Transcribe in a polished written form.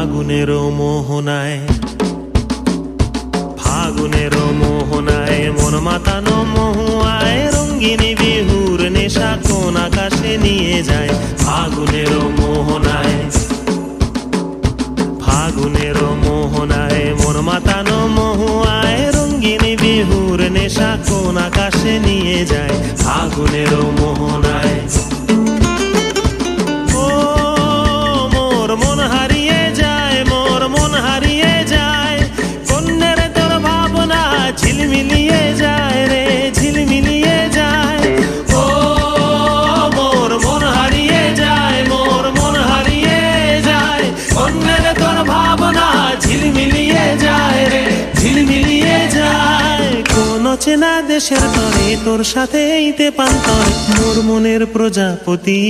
ফাগুনের মোহনায়, ফাগুনের মোহনায় মন মাতানো মহুয়ায় রঙ্গিনী বিহুর নেশা কোন আকাশে নিয়ে যায়। ফাগুনের মোহনায়, ফাগুনের মোহনায় মন মাতানো মহুয়ায় রঙ্গিনী বিহুর নেশা কোন আকাশে নিয়ে যায়। ফাগুনের মোহনায় ঝিলমিলিয়ে যায় রে, ঝিলমিলিয়ে যায়। ও মোর মন হারিয়ে যায়, মোর মন হারিয়ে যায়। অন্যের তোর ভাবনা ঝিলমিলিয়ে যায় রে, ঝিলমিলিয়ে যায়। কোন চেনা দেশের তরে তোর সাথে এইতে পান্তর মোর মনের প্রজাপতি।